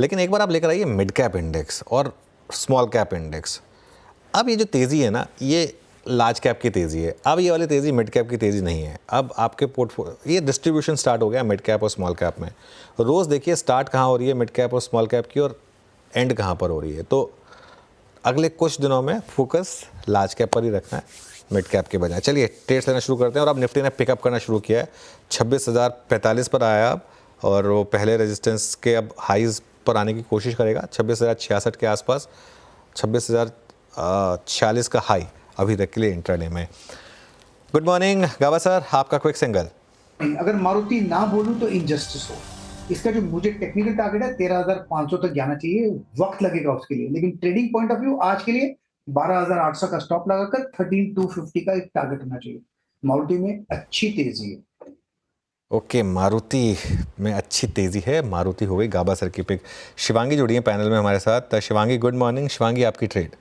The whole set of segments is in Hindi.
लेकिन एक बार आप लेकर आइए मिड कैप इंडेक्स और स्मॉल कैप इंडेक्स। अब ये जो तेज़ी है ना, ये लार्ज कैप की तेज़ी है। अब ये वाली तेज़ी मिड कैप की तेज़ी नहीं है। अब आपके पोर्टफोलियो ये डिस्ट्रीब्यूशन स्टार्ट हो गया मिड कैप और स्मॉल कैप में। रोज़ देखिए स्टार्ट कहाँ हो रही है मिड कैप और स्मॉल कैप की, और एंड कहाँ पर हो रही है। तो अगले कुछ दिनों में फोकस लार्ज कैप पर ही रखना है, मिड कैप के बजाय। चलिए ट्रेड्स लेना शुरू करते हैं। और अब निफ्टी ने पिकअप करना शुरू किया है, 26,045 पर आया अब, और वो पहले रेजिस्टेंस के अब हाइज पर आने की कोशिश करेगा 26,066 के आसपास। 26,046 का हाई अभी तक के लिए इंट्राडे में। गुड मॉर्निंग गावा सर, आपका क्विक सिंगल। अगर मारुति ना बोलूं तो इनजस्टिस हो। इसका जो मुझे टेक्निकल टारगेट है 13,500 तक जाना चाहिए, वक्त लगेगा उसके लिए, लेकिन ट्रेडिंग पॉइंट ऑफ व्यू आज के लिए 12,800 का स्टॉप लगाकर 13,250 का एक टारगेट होना चाहिए। मारुति में अच्छी तेजी है। ओके, मारुति में अच्छी तेज़ी है। मारुति हो गई गाबा सर की पिक। शिवांगी जुड़ी है पैनल में हमारे साथ। Shivangi good morning. शिवांगी, आपकी ट्रेड।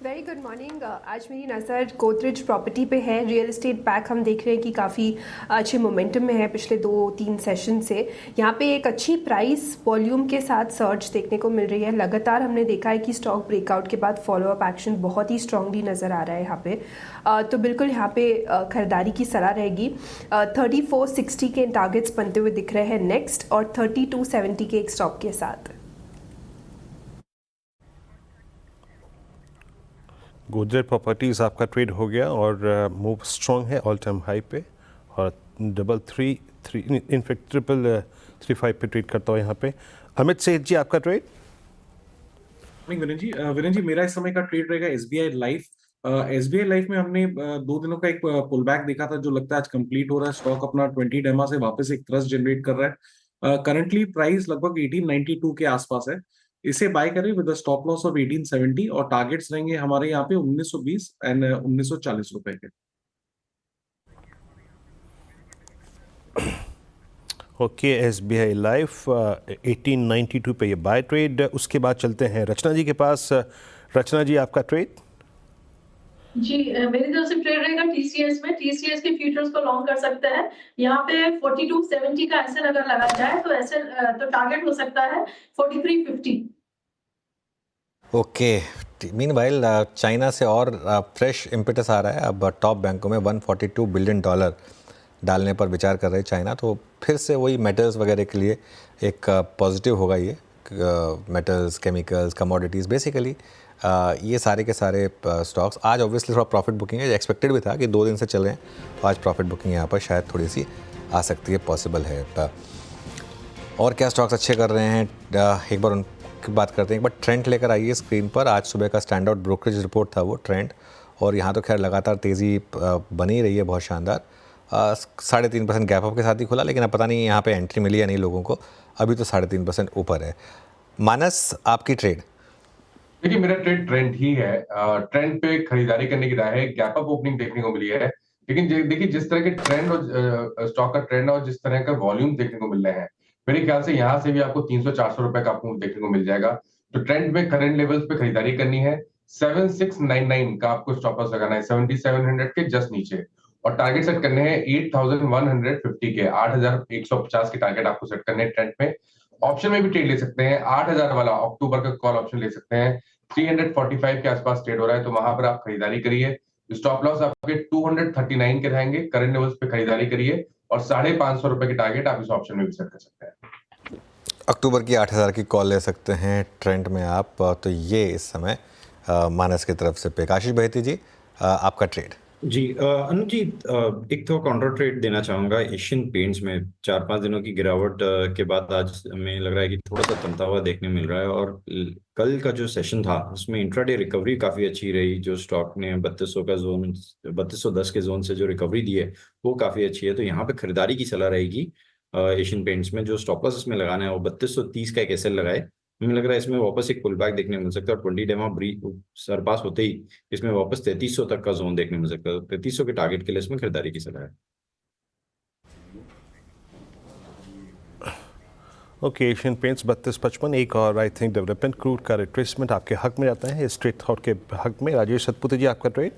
Very good morning. आज मेरी नज़र गोदरेज प्रॉपर्टी पे है। रियल एस्टेट पैक हम देख रहे हैं कि काफ़ी अच्छे मोमेंटम में है पिछले 2-3 सेशन से। यहाँ पे एक अच्छी प्राइस वॉल्यूम के साथ सर्च देखने को मिल रही है। लगातार हमने देखा है कि स्टॉक ब्रेकआउट के बाद फॉलोअप एक्शन बहुत ही स्ट्रांगली नज़र आ रहा है यहाँ पे। तो बिल्कुल यहाँ पे खरीदारी की सलाह रहेगी। 3460 के टारगेट्स बनते हुए दिख रहे हैं नेक्स्ट, और 3270 के एक स्टॉक के साथ। गोदरेज प्रॉपर्टीज़ आपका ट्रेड हो गया और मूव स्ट्रॉन्ग है ऑल टाइम हाई पे, और 333 इनफैक्ट 335 पे ट्रेड करता हूँ यहाँ पे। अमित सेठ जी, आपका ट्रेड। वीरेन जी मेरा इस समय का ट्रेड रहेगा एसबीआई लाइफ। एसबीआई लाइफ में हमने 2 दिनों का एक पुल बैक देखा था, जो लगता है आज कंप्लीट हो रहा है। स्टॉक अपना 20 डेमा से वापस एक थ्रस्ट जनरेट कर रहा है। करंटली प्राइस लगभग 1892 के आसपास है। इसे बाय करें विद स्टॉप लॉस ऑफ 1870, और टारगेट्स रहेंगे हमारे यहाँ पे 1920 एंड 1940 रुपए के। ओके, एसबीआई लाइफ 1892 पे ये बाय ट्रेड। उसके बाद चलते हैं रचना जी के पास। रचना जी, आपका ट्रेड। जी, मेरी तरफ से ट्रेड रहेगा टीसीएस में। टीसीएस के फ्यूचर्स को लॉन्ग कर सकते हैं। यहाँ पे 4270 का एसएल अगर लगा जाए तो एसएल तो टारगेट हो सकता है 4350। ओके, मीनवाइल चाइना से और फ्रेश इम्पेटस आ रहा है। अब टॉप बैंकों में $142 बिलियन डालने पर विचार कर रहे हैं चाइना। तो फिर से वही मेटल्स वगैरह के लिए एक पॉजिटिव होगा ये। मेटल्स, केमिकल्स, कमोडिटीज़, बेसिकली ये सारे के सारे स्टॉक्स। आज ऑब्वियसली थोड़ा प्रॉफिट बुकिंग है, एक्सपेक्टेड भी था कि 2 दिन से चल रहे हैं, तो आज प्रॉफिट बुकिंग यहाँ पर शायद थोड़ी सी आ सकती है, पॉसिबल है। और क्या स्टॉक्स अच्छे कर रहे हैं, एक बार उनकी बात करते हैं। एक बार ट्रेंड लेकर आइए स्क्रीन पर। आज सुबह का स्टैंड आउट ब्रोकरेज रिपोर्ट था वो ट्रेंड, और यहाँ तो खैर लगातार तेज़ी बनी रही है, बहुत शानदार। 3.5% गैप अप के साथ ही खुला, लेकिन अब पता नहीं यहाँ पे एंट्री मिली या नहीं लोगों को। अभी तो 3.5% ऊपर है। मानस, आपकी ट्रेड। देखिए मेरा ट्रेंड ही है। ट्रेंड पे खरीदारी करने की राय है। गैप अप ओपनिंग देखने को मिली है, लेकिन देखिए जिस तरह के ट्रेंड और स्टॉक का ट्रेंड और जिस तरह का वॉल्यूम देखने को मिल रहे हैं, मेरे ख्याल से यहाँ से भी आपको 300-400 रुपए का आपको देखने को मिल जाएगा। तो ट्रेंड में करंट लेवल्स पे खरीदारी करनी है। 7699 का आपको स्टॉप लॉस लगाना है, 7700 के जस्ट नीचे, और टारगेट सेट करने हैं 8150 के, 8150 के टारगेट आपको सेट करने हैं ट्रेंड में। ऑप्शन में भी ट्रेड ले सकते हैं, 8000 वाला अक्टूबर का कॉल ऑप्शन ले सकते हैं। 345 के आसपास ट्रेड हो रहा है, तो वहां पर आप खरीदारी करिए। स्टॉप लॉस आपके 239 के रहेंगे, करंट लेवल्स पे खरीदारी करिए, और 550 रुपए के टारगेट आप इस ऑप्शन में भी सेट कर सकते हैं। अक्टूबर की 8000 की कॉल ले सकते हैं ट्रेंड में आप। तो ये इस समय मानस की तरफ से पे। आशीष बहेती जी, आपका ट्रेड। जी अनुज जी, एक तो काउंटर ट्रेड देना चाहूंगा एशियन पेंट्स में। 4-5 दिनों की गिरावट के बाद आज हमें लग रहा है कि थोड़ा सा तनता हुआ देखने मिल रहा है, और कल का जो सेशन था उसमें इंट्राडे रिकवरी काफी अच्छी रही। जो स्टॉक ने 3200 का जोन, 3210 के जोन से जो रिकवरी दी है वो काफी अच्छी है। तो यहाँ पे खरीदारी की सलाह रहेगी एशियन पेंट्स में। जो स्टॉप लॉस इसमें लगाना है वो 3230 का एक एसएल लगाए। हमें लग रहा है इसमें वापस एक पुल बैक देखने मिल सकता है, और 20 डेमा सरपास होते ही इसमें वापस 3300 तक का जोन देखने मिल सकता है। 3300 के टारगेट के लिए इसमें खरीदारी की सलाह है। Okay, Asian paints 3255। एक और आई थिंक डेवलपमेंट क्रूड का रिट्रेसमेंट आपके हक में जाता है, स्ट्रेट थॉट के हक में। राजेश सतपुते जी, आपका ट्रेड।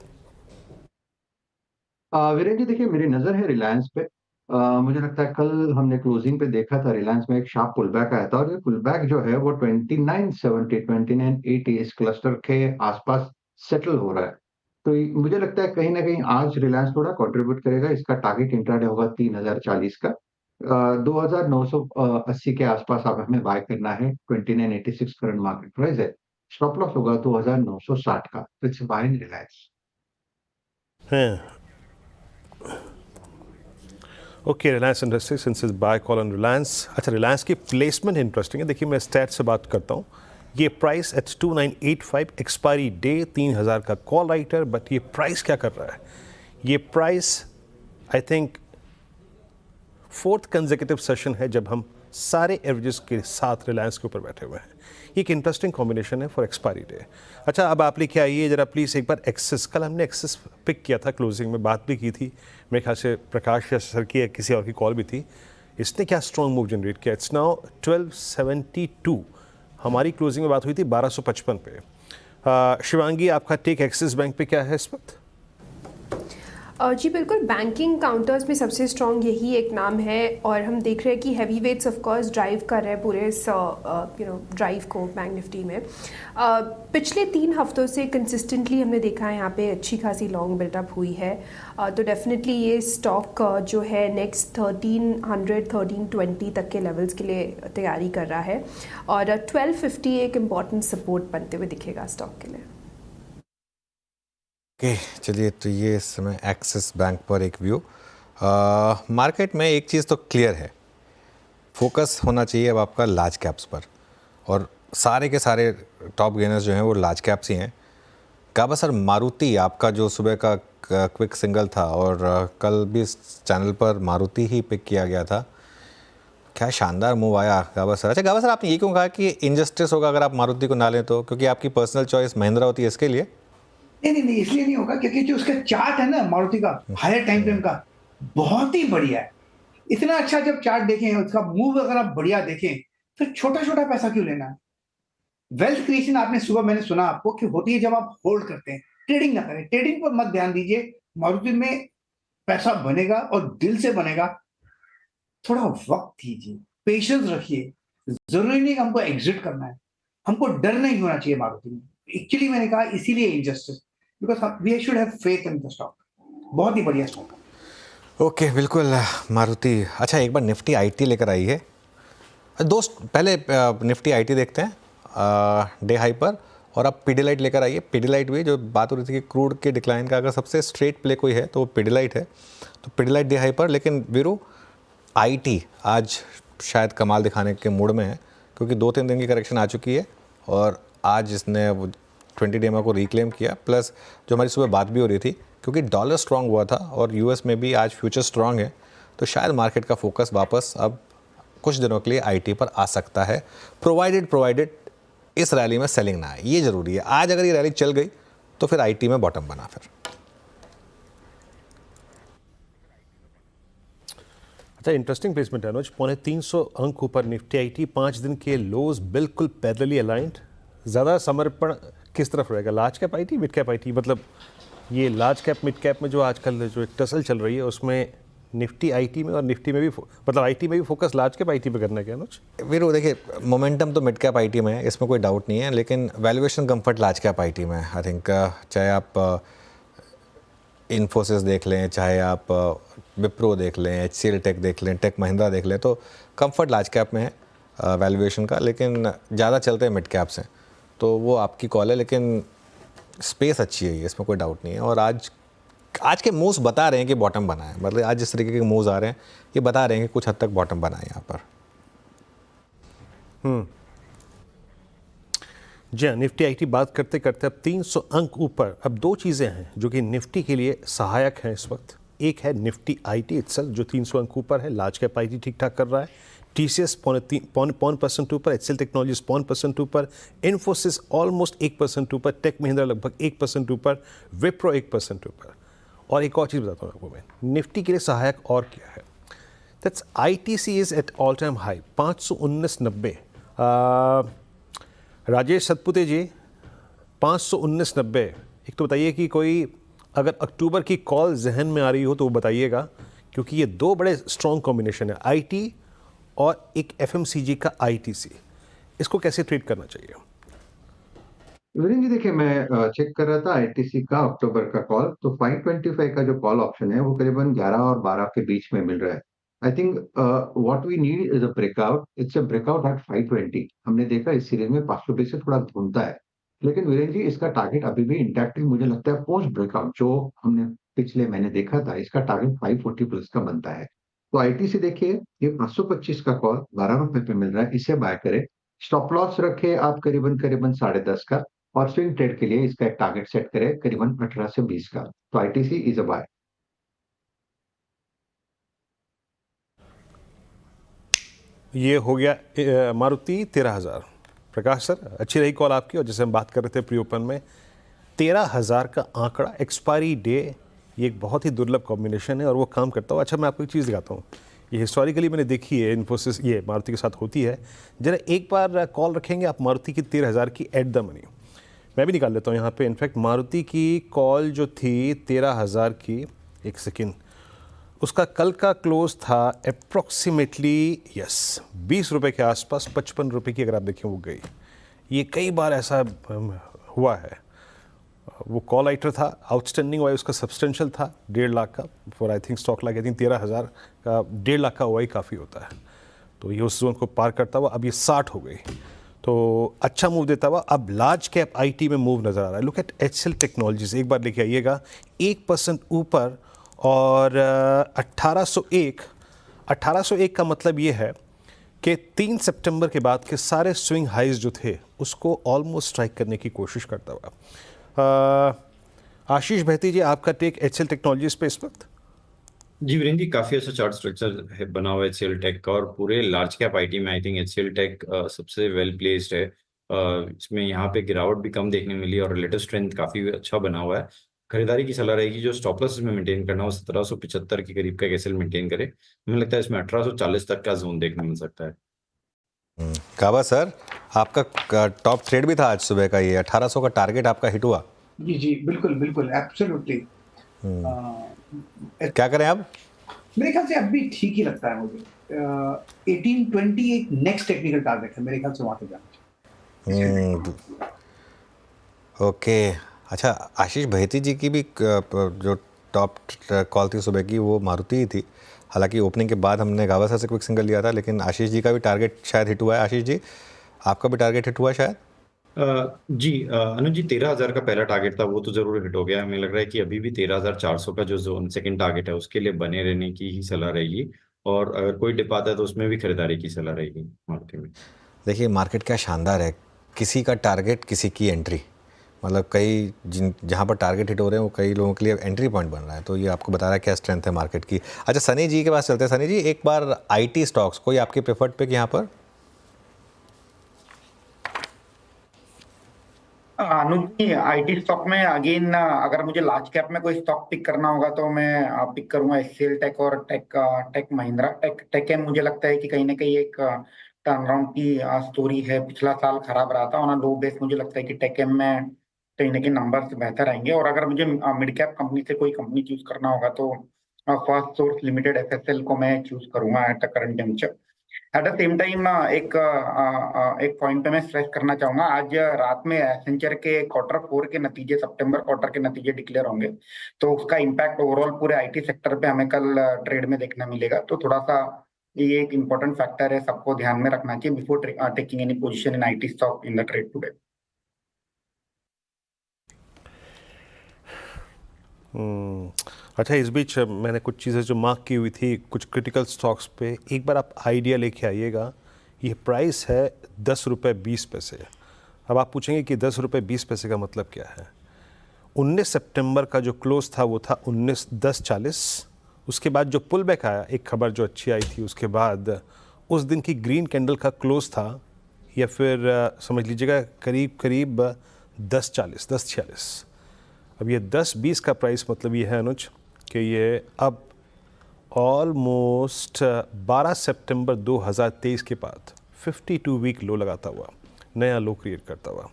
वीरेन जी, देखिए मेरी नजर है रिलायंस पे। मुझे लगता है कल हमने क्लोजिंग पे देखा था रिलायंस में एक शार्प पुल बैक आया था और ये पुल बैक जो है वो 2970 2980 इस क्लस्टर के आसपास सेटल हो रहा है। तो मुझे लगता है कहीं ना कहीं आज रिलायंस थोड़ा कंट्रीब्यूट करेगा। इसका टारगेट इंट्राडे होगा 3040 का। 2980 के आसपास आप हमें बाय करना है। 2986 करंट मार्केट प्राइस है। स्टॉप लॉस होगा 2960 का। इट्स बाय इन रिलायंस। हैं okay, Reliance industries since is by call on Reliance. अच्छा, रिलायंस की प्लेसमेंट इंटरेस्टिंग है। देखिए, मैं स्टैट से बात करता हूँ। ये प्राइस एट 2985, एक्सपायरी डे 3000 का कॉल राइटर, बट ये प्राइस क्या कर रहा है? ये price I think 4th consecutive session है जब हम सारे एवरेजेस के साथ रिलायंस के ऊपर बैठे हुए हैं। ये एक इंटरेस्टिंग कॉम्बिनेशन है फॉर एक्सपायरी डे। अच्छा, अब आप लेके आइए जरा प्लीज़ एक बार एक्सेस। कल हमने एक्सेस पिक किया था, क्लोजिंग में बात भी की थी। मेरे ख्याल से प्रकाश या सर की या किसी और की कॉल भी थी। इसने क्या स्ट्रॉन्ग मूव जनरेट किया। It's now 1272। हमारी क्लोजिंग में बात हुई थी 1255 पे। शिवांगी, आपका टेक एक्सिस बैंक पे क्या है इस वक्त? जी बिल्कुल, बैंकिंग काउंटर्स में सबसे स्ट्रॉन्ग यही एक नाम है और हम देख रहे हैं कि heavy weights of course drive कर रहे हैं पूरे इस ड्राइव को बैंक निफ्टी में। पिछले 3 हफ्तों से कंसिस्टेंटली हमने देखा है यहाँ पे अच्छी खासी लॉन्ग बिल्डअप हुई है। तो डेफिनेटली ये स्टॉक जो है नेक्स्ट 1300-1320 तक के लेवल्स के लिए तैयारी कर रहा है और 1250 एक इम्पॉर्टेंट सपोर्ट बनते हुए दिखेगा स्टॉक के लिए। ओके, चलिए, तो ये इस समय एक्सिस बैंक पर एक व्यू। मार्केट में एक चीज़ तो क्लियर है, फोकस होना चाहिए अब आपका लार्ज कैप्स पर, और सारे के सारे टॉप गेनर्स जो हैं वो लार्ज कैप्स ही हैं। काबा सर, मारुति आपका जो सुबह का क्विक सिंगल था और कल भी इस चैनल पर मारुति ही पिक किया गया था, क्या शानदार मूव आया काबा सर। अच्छा काबा सर, आपने ये क्यों कहा कि इनजस्टिस होगा अगर आप मारुति को ना लें तो? क्योंकि आपकी पर्सनल चॉइस महिंद्रा होती है इसके लिए? नहीं, इसलिए नहीं होगा क्योंकि जो उसका चार्ट है ना मारुति का हायर टाइम फ्रेम का, बहुत ही बढ़िया है। इतना अच्छा जब चार्ट देखें, उसका मूव अगर आप बढ़िया देखें, फिर छोटा छोटा पैसा क्यों लेना है? वेल्थ क्रिएशन आपने सुबह मैंने सुना आपको कि होती है जब आप होल्ड करते हैं, ट्रेडिंग ना करें। ट्रेडिंग पर मत ध्यान दीजिए। मारुति में पैसा बनेगा और दिल से बनेगा। थोड़ा वक्त दीजिए, पेशेंस रखिए। जरूरी नहीं कि हमको एग्जिट करना है, हमको डर नहीं होना चाहिए मारुति में। एक्चुअली मैंने कहा इसीलिए injustice, because we should have faith in the stock. बहुत ही बढ़िया स्टॉक है। ओके, बिल्कुल मारुति। अच्छा, एक बार निफ्टी आईटी लेकर आई है दोस्त। पहले निफ्टी आईटी देखते हैं डे हाई पर, और अब पीडीलाइट लेकर आइए। पीडीलाइट भी जो बात हो रही थी कि क्रूड के डिक्लाइन का अगर सबसे स्ट्रेट प्ले कोई है तो वो पीडीलाइट है। तो पीडीलाइट डे हाई पर, लेकिन वीरू आईटी आज शायद कमाल दिखाने के मूड में है, क्योंकि 2-3 दिन की करेक्शन आ चुकी है और आज इसने 20 डेमा को रिक्लेम किया। प्लस जो हमारी सुबह बात भी हो रही थी, क्योंकि डॉलर स्ट्रांग हुआ था और यूएस में भी आज फ्यूचर स्ट्रांग है, तो शायद मार्केट का फोकस वापस अब कुछ दिनों के लिए आईटी पर आ सकता है, प्रोवाइडेड इस रैली में सेलिंग ना आए। ये ज़रूरी है। आज अगर ये रैली चल गई तो फिर आईटी में बॉटम बना। फिर अच्छा, इंटरेस्टिंग प्लेसमेंट है अनुज। 350 अंक ऊपर निफ्टी आईटी, 5 दिन के लोज बिल्कुल पैरेलली अलाइंड। ज़्यादा समर्पण किस तरफ रहेगा, large cap IT mid cap IT? मतलब ये लार्ज कैप मिड कैप में जो आजकल जो एक टसल चल रही है उसमें निफ्टी आईटी में और निफ्टी में भी, मतलब आईटी में भी फोकस लार्ज कैप आईटी पे करना है क्या अनुज? वीरू देखिए, मोमेंटम तो मिड कैप आईटी में है, इसमें कोई डाउट नहीं है, लेकिन valuation comfort large cap IT में है। आई थिंक चाहे आप इन्फोसिस देख लें, चाहे आप विप्रो देख लें, एचसीएल टेक देख लें, टेक महिंद्रा देख लें, तो कंफर्ट लार्ज कैप में है वैल्यूएशन का, लेकिन ज़्यादा चलते हैं मिड कैप से। तो वो आपकी कॉल है, लेकिन स्पेस अच्छी है, इसमें कोई डाउट नहीं है। और आज के मूव्स बता रहे हैं कि बॉटम बना है। मतलब आज जिस तरीके के मूव्स आ रहे हैं ये बता रहे हैं कि कुछ हद तक बॉटम बना है यहाँ पर। जी हाँ, निफ्टी आईटी बात करते करते अब 300 अंक ऊपर। अब 2 चीज़ें हैं जो कि निफ्टी के लिए सहायक हैं इस वक्त। एक है निफ्टी आईटी इटसेल्फ जो 300 अंक ऊपर है, लार्ज कैप आईटी ठीक ठाक कर रहा है, टीसीएस 0.3% ऊपर, एचसीएल टेक्नोलॉजीज 0.5% ऊपर, इन्फोसिस ऑलमोस्ट 1% ऊपर, टेक महिंद्रा लगभग 1% ऊपर, विप्रो 1% ऊपर। और एक और चीज़ बताता हूँ आपको मैं, निफ्टी के लिए सहायक और क्या है, that's ITC is at all time high 519.90। Rajesh Satpute ji 519.90। एक तो बताइए कि कोई अगर अक्टूबर की कॉल जहन में आ रही हो तो वो बताइएगा, क्योंकि ये दो बड़े स्ट्रॉन्ग कॉम्बिनेशन है, आईटी और एक एफएमसीजी का आईटीसी। इसको कैसे ट्रेड करना चाहिए? वीरेंद्र जी देखिए, मैं चेक कर रहा था आईटीसी का अक्टूबर का कॉल, तो 525 का जो कॉल ऑप्शन है वो करीबन 11 और 12 के बीच में मिल रहा है। I think what we need is a breakout, it's a breakout at 520। हमने देखा इस सीरीज में 500 से थोड़ा घूमता है, लेकिन वीरेंद्र जी इसका टारगेट अभी भी इंटैक्ट है। मुझे लगता है पोस्ट ब्रेकआउट जो हमने पिछले महीने देखा था, इसका टारगेट 540 प्लस का बनता है। तो आईटीसी देखिए, ये 525 का कॉल 12 रुपए पे मिल रहा है, इसे बाय करें। स्टॉप लॉस रखे आप करीबन करीबन 10.5 का, और स्विंग ट्रेड के लिए इसका एक टारगेट सेट करें करीबन 18 से 20 का। तो आईटीसी इज अ बाय। ये हो गया मारुति 13,000। प्रकाश सर, अच्छी रही कॉल आपकी, और जैसे हम बात कर रहे थे प्री ओपन में, 13,000 का आंकड़ा एक्सपायरी डे, ये एक बहुत ही दुर्लभ कॉम्बिनेशन है और वो काम करता हो। अच्छा, मैं आपको एक चीज़ दिखाता हूँ, ये हिस्टोरिकली मैंने देखी है, इन्फोसिस ये मारुति के साथ होती है। जरा एक बार कॉल रखेंगे आप मारुति की 13,000 की एट द मनी, मैं भी निकाल लेता हूँ यहाँ पे। इनफैक्ट मारुति की कॉल जो थी 13,000 की, एक सेकेंड, उसका कल का क्लोज था अप्रॉक्सीमेटली 20 रुपये के आसपास, 55 रुपये की अगर आप देखें वो गई। ये कई बार ऐसा हुआ है। वो कॉल आइटर था, आउटस्टैंडिंग वाई उसका सब्सटेंशियल था, 1.5 लाख का, for I think stock like I think 13,000 का 1.5 लाख का वाई काफ़ी होता है। तो ये उस जोन को पार करता हुआ अब ये 60 हो गई, तो अच्छा मूव देता हुआ अब लार्ज कैप आईटी में मूव नज़र आ रहा है। लुक एट एचसीएल टेक्नोलॉजीज, एक बार लेके आइएगा 1% ऊपर, और 1801 का मतलब ये है कि 3 सितंबर के बाद के सारे स्विंग हाइज जो थे उसको ऑलमोस्ट स्ट्राइक करने की कोशिश करता हुआ। आशीष भैती जी, आपका टेक एचसीएल टेक्नोलॉजीज पे इस वक्त? जी वीरेंद्र जी, काफी अच्छा चार्ट स्ट्रक्चर है बना हुआ है एचसीएल टेक का, और पूरे लार्ज कैप आईटी में आई थिंक एचसीएल टेक सबसे वेल प्लेस्ड है। इसमें यहाँ पे गिरावट भी कम देखने मिली और रिलेटिव स्ट्रेंथ काफी अच्छा बना हुआ है। खरीदारी की सलाह रहेगी, जो स्टॉप लॉस में मेंटेन करना हो 1775 के करीब का एचसीएल मेंटेन करे। मुझे लगता है इसमें 1840 तक का जोन देखने मिल सकता है। काबा सर, आपका टॉप ट्रेड भी था आज सुबह का, ये 1800 का टारगेट आपका हिट हुआ? जी जी, बिल्कुल बिल्कुल, एब्सोल्युटली। क्या करें अब? मेरे ख्याल से अब भी ठीक ही लगता है मुझे। 1820 एक नेक्स्ट टेक्निकल टारगेट है, मेरे ख्याल से वहां पे जाना चाहिए। ओके, अच्छा, आशीष भैती जी की भी जो टॉप कॉल थी सुबह की वो मारुति ही थी। हालांकि ओपनिंग के बाद हमने गावा सर से क्विक सिंगल लिया था, लेकिन आशीष जी का भी टारगेट शायद हिट हुआ है। आशीष जी, आपका भी टारगेट हिट हुआ है शायद? जी अनुज जी, 13,000 का पहला टारगेट था, वो तो जरूर हिट हो गया। हमें लग रहा है कि अभी भी 13,400 का जो जोन सेकंड टारगेट है उसके लिए बने रहने की ही सलाह रहेगी, और अगर कोई डिप आता है तो उसमें भी खरीदारी की सलाह रहेगी मार्केट में। देखिए, मार्केट क्या शानदार है, किसी का टारगेट किसी की एंट्री, मतलब कई जहाँ पर टारगेट हिट हो रहे हैं वो कई लोगों के लिए एंट्री पॉइंट बन रहा है। तो ये आपको बता रहा है क्या स्ट्रेंथ है मार्केट की। अच्छा, सनी जी के पास चलते हैं। सनी जी, एक बार आईटी स्टॉक्स कोई आपके प्रेफर्ड पिक यहाँ पर? अनुज जी, आईटी स्टॉक में अगेन अगर मुझे लार्ज कैप में कोई स्टॉक पिक करना होगा तो मैं पिक करूंगा एचसीएल टेक और टेक महिंद्रा। टेक मुझे लगता है कि कहीं ना कहीं एक टर्नअराउंड की स्टोरी है। पिछला साल खराब रहा था, और लो बेस मुझे लगता है कि टेक में कहीं ना कहीं नंबर्स बेहतर आएंगे। और अगर मुझे मिड कैप कंपनी से कोई कंपनी चूज करना होगा तो फर्स्ट सोर्स लिमिटेड एफएसएल को मैं चूज करूंगा at the current juncture. At the same time एक पॉइंट पे मैं स्ट्रेस करना चाहूंगा, आज रात में एसेंचर के Q4 के नतीजे, सितंबर क्वार्टर के नतीजे डिक्लेयर होंगे, तो उसका इम्पैक्ट ओवरऑल पूरे आईटी सेक्टर पे हमें कल ट्रेड में देखने मिलेगा। तो थोड़ा सा ये एक इम्पोर्टेंट फैक्टर है, सबको ध्यान में रखना चाहिए before taking any position in IT stock in the trade today. अच्छा, इस बीच मैंने कुछ चीज़ें जो मार्क की हुई थी कुछ क्रिटिकल स्टॉक्स पे, एक बार आप आइडिया लेके आइएगा। ये प्राइस है 10 रुपये 20 पैसे। अब आप पूछेंगे कि 10 रुपये 20 पैसे का मतलब क्या है। 19 सितंबर का जो क्लोज था वो था 19.1040। उसके बाद जो पुल बैक आया, एक खबर जो अच्छी आई थी, उसके बाद उस दिन की ग्रीन कैंडल का क्लोज था, या फिर समझ लीजिएगा करीब करीब 10.46। अब ये 10-20 का प्राइस मतलब ये है अनुज कि ये अब ऑलमोस्ट 12 सितंबर 2023 के बाद 52 वीक लो लगाता हुआ नया लो क्रिएट करता हुआ।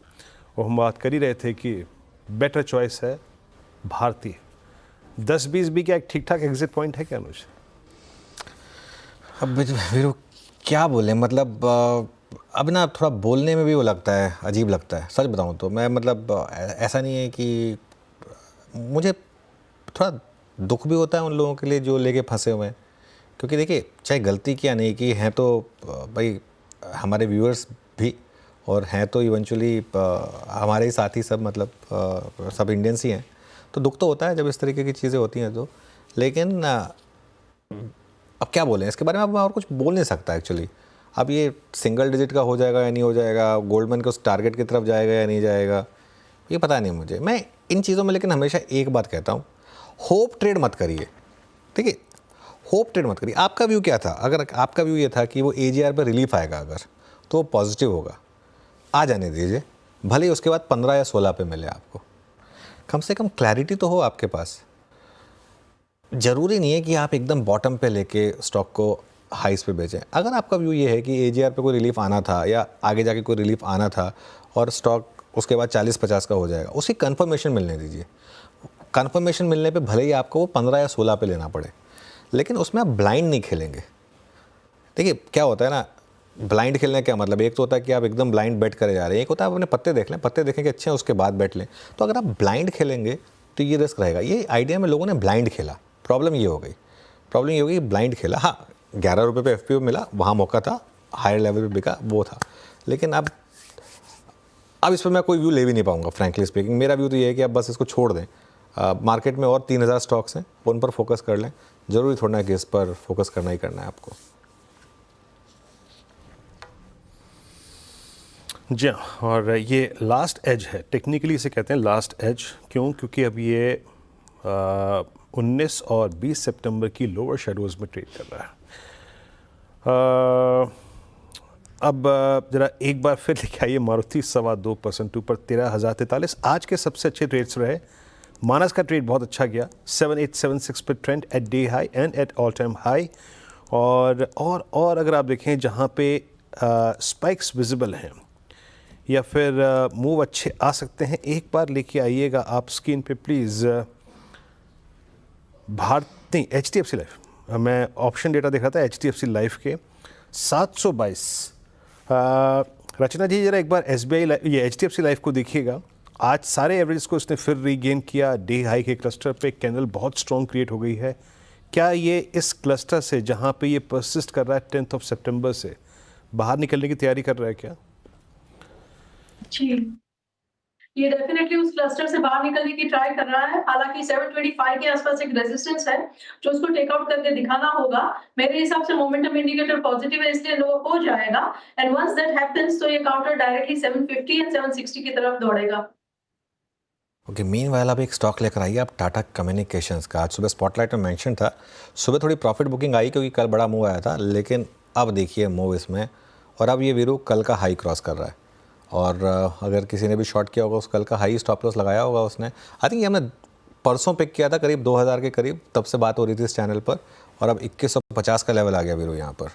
और हम बात कर ही रहे थे कि बेटर चॉइस है भारतीय। 10-20 भी क्या एक ठीक ठाक एग्जिट पॉइंट है क्या अनुज? अब वीरू क्या बोले, मतलब अब ना थोड़ा बोलने में भी वो लगता है, अजीब लगता है सच बताऊं तो। मैं मतलब ऐसा नहीं है कि मुझे थोड़ा दुख भी होता है उन लोगों के लिए जो लेके फंसे हुए हैं, क्योंकि देखिए चाहे गलती किया नहीं की हैं तो भाई हमारे व्यूअर्स भी, और हैं तो इवेंचुअली हमारे ही साथी सब, मतलब सब इंडियंस ही हैं, तो दुख तो होता है जब इस तरीके की चीज़ें होती हैं तो। लेकिन अब क्या बोलें इसके बारे में, अब मैं और कुछ बोल नहीं सकता एक्चुअली। अब ये सिंगल डिजिट का हो जाएगा या नहीं हो जाएगा, गोल्डमैन के उस टारगेट की तरफ जाएगा या नहीं जाएगा, ये पता नहीं मुझे। मैं इन चीज़ों में लेकिन हमेशा एक बात कहता हूँ, होप ट्रेड मत करिए, ठीक है, होप ट्रेड मत करिए। आपका व्यू क्या था? अगर आपका व्यू ये था कि वो AGR पर रिलीफ आएगा अगर, तो वो पॉजिटिव होगा, आ जाने दीजिए, भले ही उसके बाद 15 या 16 पे मिले आपको, कम से कम क्लैरिटी तो हो आपके पास। ज़रूरी नहीं है कि आप एकदम बॉटम पे लेके स्टॉक को हाइस पे बेचें। अगर आपका व्यू ये है कि AGR पे कोई रिलीफ आना था या आगे जाके कोई रिलीफ आना था और स्टॉक उसके बाद 40-50 का हो जाएगा, उसकी कंफर्मेशन मिलने दीजिए। कंफर्मेशन मिलने पे भले ही आपको वो 15 या 16 पे लेना पड़े, लेकिन उसमें आप ब्लाइंड नहीं खेलेंगे। देखिए क्या होता है ना, ब्लाइंड खेलने का मतलब, एक तो होता है कि आप एकदम ब्लाइंड बेट करे जा रहे हैं, एक होता है आप अपने पत्ते देख लें, पत्ते देखें कि अच्छे हैं उसके बाद बैठ लें। तो अगर आप ब्लाइंड खेलेंगे तो ये रिस्क रहेगा। ये आइडिया में लोगों ने ब्लाइंड खेला, प्रॉब्लम ये हो गई, ब्लाइंड खेला। हाँ 11 रुपये पे FPO मिला, वहाँ मौका था, हायर लेवल पे बिका, वो था। लेकिन अब इस पर मैं कोई व्यू ले भी नहीं पाऊंगा फ्रैंकली स्पीकिंग। मेरा व्यू तो ये है कि आप बस इसको छोड़ दें। मार्केट में और 3000 स्टॉक्स हैं, उन पर फोकस कर लें। ज़रूरी थोड़ा ना कि इस पर फोकस करना ही करना है आपको। जी हाँ, और ये लास्ट एज है, टेक्निकली इसे कहते हैं लास्ट एज। क्यों? क्योंकि अब ये 19 और 20 सितंबर की लोअर शेडोज़ में ट्रेड कर रहा है। अब ज़रा एक बार फिर लेके आइए मारुति 2.25% ऊपर 13,043। आज के सबसे अच्छे ट्रेड्स रहे। मानस का ट्रेड बहुत अच्छा गया, 7876 पे trend at day high and at all time high. और अगर आप देखें जहाँ पे स्पाइक्स विजिबल हैं या फिर मूव अच्छे आ सकते हैं, एक बार लेके आइएगा आप स्क्रीन पे प्लीज़। भारती HDFC लाइफ, मैं ऑप्शन डेटा देख रहा था HDFC लाइफ के 722। रचना जी जरा एक बार SBI ये HDFC लाइफ को देखिएगा। आज सारे एवरेज को इसने फिर रीगेन किया। डे हाई के क्लस्टर पे कैंडल बहुत स्ट्रॉन्ग क्रिएट हो गई है। क्या ये इस क्लस्टर से जहाँ पे ये परसिस्ट कर रहा है 10 सितंबर से बाहर निकलने की तैयारी कर रहा है क्या? जी, ये डेफिनेटली उस क्लस्टर से बाहर निकलने की ट्राई कर रहा है। हालांकि 725 के आसपास एक रेजिस्टेंस है जो उसको टेक आउट करके दिखाना होगा। मेरे हिसाब से मोमेंटम इंडिकेटर पॉजिटिव है, इसलिए लो हो जाएगा। एंड वंस दैट हैपेंस तो ये काउंटर डायरेक्टली 750 एंड 760 की तरफ दौड़ेगा। ओके, मीनवाइल अब एक स्टॉक लेकर आइए आप टाटा कम्युनिकेशंस का। आज सुबह स्पॉटलाइट में मेंशन था, सुबह थोड़ी प्रॉफिट बुकिंग आई क्योंकि कल बड़ा मूव आया था, लेकिन अब देखिए मूव इसमें, और अब ये वीरू कल का हाई क्रॉस कर रहा है। और अगर किसी ने भी शॉर्ट किया होगा उस कल का हाई स्टॉप लॉस लगाया होगा उसने। आई थिंक ये हमने परसों पिक किया था करीब 2000 के करीब, तब से बात हो रही थी इस चैनल पर, और अब 2150 का लेवल आ गया वीरू यहाँ पर।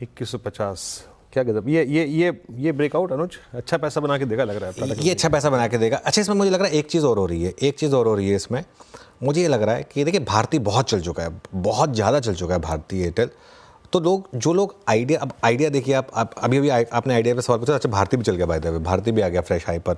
2150 क्या गजब। ये ब्रेकआउट अनुज अच्छा पैसा बना के देगा लग रहा है। ये अच्छा पैसा बना के देगा। अच्छा, इसमें मुझे लग रहा है एक चीज़ और हो रही है इसमें। मुझे ये लग रहा है कि देखिए भारती बहुत चल चुका है, बहुत ज़्यादा चल चुका है भारती एयरटेल। तो जो लोग आइडिया देखिए, आप अभी आपने आइडिया पे सवाल पूछा, अच्छा भारती भी चल गया, बाय द वे भारती भी आ गया फ्रेश हाई पर।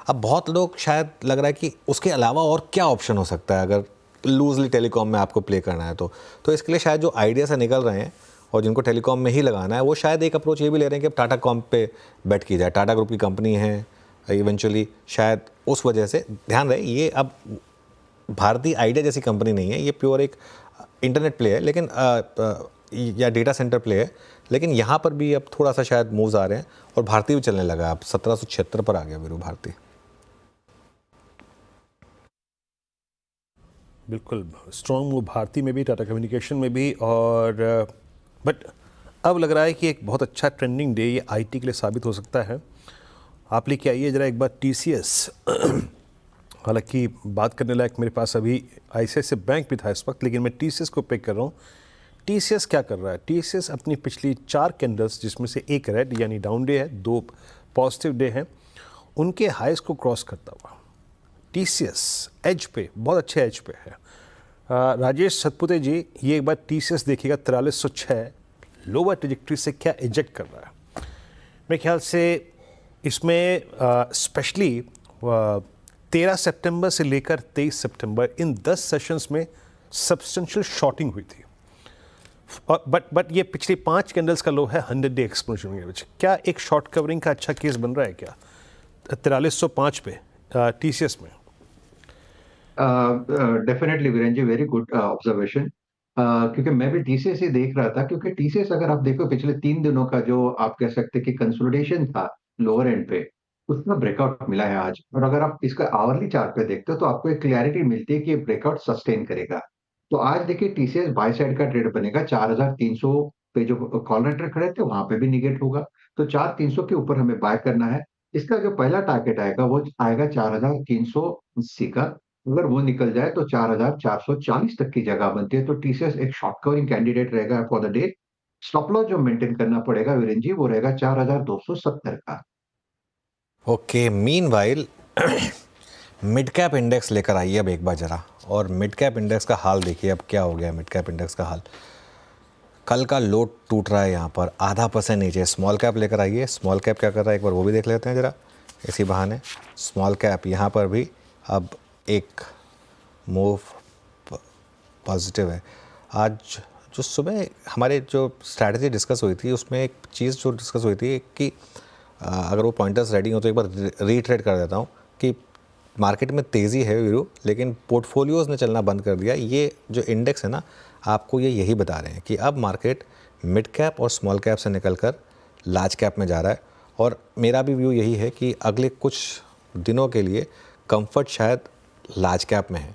अब बहुत लोग शायद लग रहा है कि उसके अलावा और क्या ऑप्शन हो सकता है अगर लूजली टेलीकॉम में आपको प्ले करना है तो इसके लिए शायद जो आइडिया से निकल रहे हैं और जिनको टेलीकॉम में ही लगाना है, वो शायद एक अप्रोच ये भी ले रहे हैं कि अब टाटा कॉम पे बेट की जाए। टाटा ग्रुप की कंपनी है इवेंचुअली, शायद उस वजह से ध्यान रहे। ये अब भारती आइडिया जैसी कंपनी नहीं है, ये प्योर एक इंटरनेट प्ले है, लेकिन या डेटा सेंटर प्ले है, लेकिन यहाँ पर भी अब थोड़ा सा शायद मूव्स आ रहे हैं और भारती भी चलने लगा। अब 1776 पर आ गया वीरू भारती। बिल्कुल स्ट्रॉन्ग मूव भारती में भी, टाटा कम्युनिकेशन में भी। और बट अब लग रहा है कि एक बहुत अच्छा ट्रेंडिंग डे ये आईटी के लिए साबित हो सकता है। आप लेके आइए जरा एक बार TCS। हालांकि बात करने लायक मेरे पास अभी ICICI बैंक भी था इस वक्त, लेकिन मैं TCS को पिक कर रहा हूँ। TCS क्या कर रहा है? TCS अपनी पिछली 4 कैंडल्स, जिसमें से एक रेड यानी डाउन डे है, 2 पॉजिटिव डे हैं, उनके हाइस को क्रॉस करता हुआ TCS एज पे, बहुत अच्छे एज पे है। राजेश सतपुते जी, ये एक बार TCS देखिएगा 4306 लोअर ट्रेजेक्ट्री से क्या इजेक्ट कर रहा है। मेरे ख्याल से इसमें स्पेशली 13 सितंबर से लेकर 23 सितंबर इन 10 सेशंस में सब्सटेंशियल शॉर्टिंग हुई थी। बट ये पिछले 5 कैंडल्स का लो है 100 डे एक्सपोनेंशियल के बीच। क्या एक शॉर्ट कवरिंग का अच्छा केस बन रहा है क्या 4305 पे TCS में? डेफिनेटली वीरेन जी, वेरी गुड ऑब्जर्वेशन। क्योंकि मैं भी TCS ही देख रहा था, क्योंकि TCS अगर आप देखो पिछले 3 दिनों का जो आप कह सकते कि कंसोलिडेशन था लोअर एंड पे, उसका ब्रेकआउट मिला है आज। और अगर आप इसका आवरली चार्ट पे देखते हो तो आपको एक क्लैरिटी मिलती है कि ये ब्रेकआउट सस्टेन करेगा। तो आज देखिए TCS बाय साइड का ट्रेड बनेगा। 4300 पे जो कॉल राइटर खड़े थे वहां पे भी निगेट होगा, तो 4300 के ऊपर हमें बाय करना है। इसका जो पहला टारगेट आएगा वो आएगा 4380 का। अगर वो निकल जाए तो 4440 तक की जगह बनती है। तो TCS एक शॉर्ट कवरिंग कैंडिडेट रहेगा for the day. Stop loss जो मेंटेन करना पड़ेगा वीरेन जी, वो रहेगा 4270 का। Okay, meanwhile mid cap index लेकर आइए अब एक बार ज़रा, और मिड कैप इंडेक्स का हाल देखिए अब क्या हो गया है। मिड कैप इंडेक्स का हाल, कल का लो टूट रहा है यहाँ पर 0.5% नीचे। स्मॉल कैप लेकर आइए, स्मॉल कैप क्या कर रहा है एक बार वो भी देख लेते हैं ज़रा इसी बहाने। स्मॉल कैप यहाँ पर भी अब एक मूव पॉजिटिव है। आज जो सुबह हमारे जो स्ट्रैटेजी डिस्कस हुई थी उसमें एक चीज़ जो डिस्कस हुई थी कि अगर वो पॉइंटर्स रेडी हो तो एक बार रीट्रेड कर देता हूँ कि मार्केट में तेज़ी है वीरू, लेकिन पोर्टफोलियोज़ ने चलना बंद कर दिया। ये जो इंडेक्स है ना, आपको ये यही बता रहे हैं कि अब मार्केट मिड कैप और स्मॉल कैप से निकलकर लार्ज कैप में जा रहा है। और मेरा भी व्यू यही है कि अगले कुछ दिनों के लिए कंफर्ट शायद लार्ज कैप में है।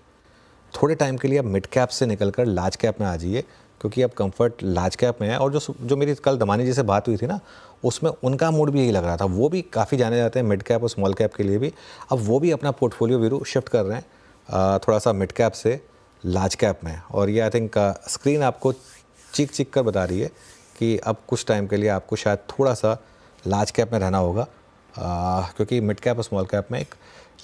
थोड़े टाइम के लिए अब मिड कैप से निकलकर लार्ज कैप में आ जाइए, क्योंकि अब कंफर्ट लार्ज कैप में है। और जो मेरी कल दमानी जी से बात हुई थी ना, उसमें उनका मूड भी यही लग रहा था। वो भी काफ़ी जाने जाते हैं मिड कैप और स्मॉल कैप के लिए भी। अब वो भी अपना पोर्टफोलियो वीरू शिफ्ट कर रहे हैं थोड़ा सा मिड कैप से लार्ज कैप में। और ये आई थिंक स्क्रीन आपको चीख चीख कर बता रही है कि अब कुछ टाइम के लिए आपको शायद थोड़ा सा लार्ज कैप में रहना होगा, क्योंकि मिड कैप और स्मॉल कैप में एक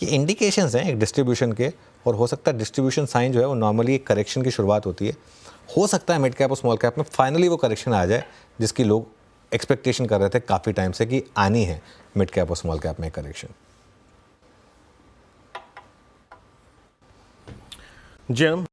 ये इंडिकेशंस हैं एक डिस्ट्रीब्यूशन के। और हो सकता है डिस्ट्रीब्यूशन साइन जो है वो नॉर्मली एक करेक्शन की शुरुआत होती है। हो सकता है मिड कैप और स्मॉल कैप में फाइनली वो करेक्शन आ जाए जिसकी लोग एक्सपेक्टेशन कर रहे थे काफ़ी टाइम से कि आनी है मिड कैप और स्मॉल कैप में करेक्शन। जम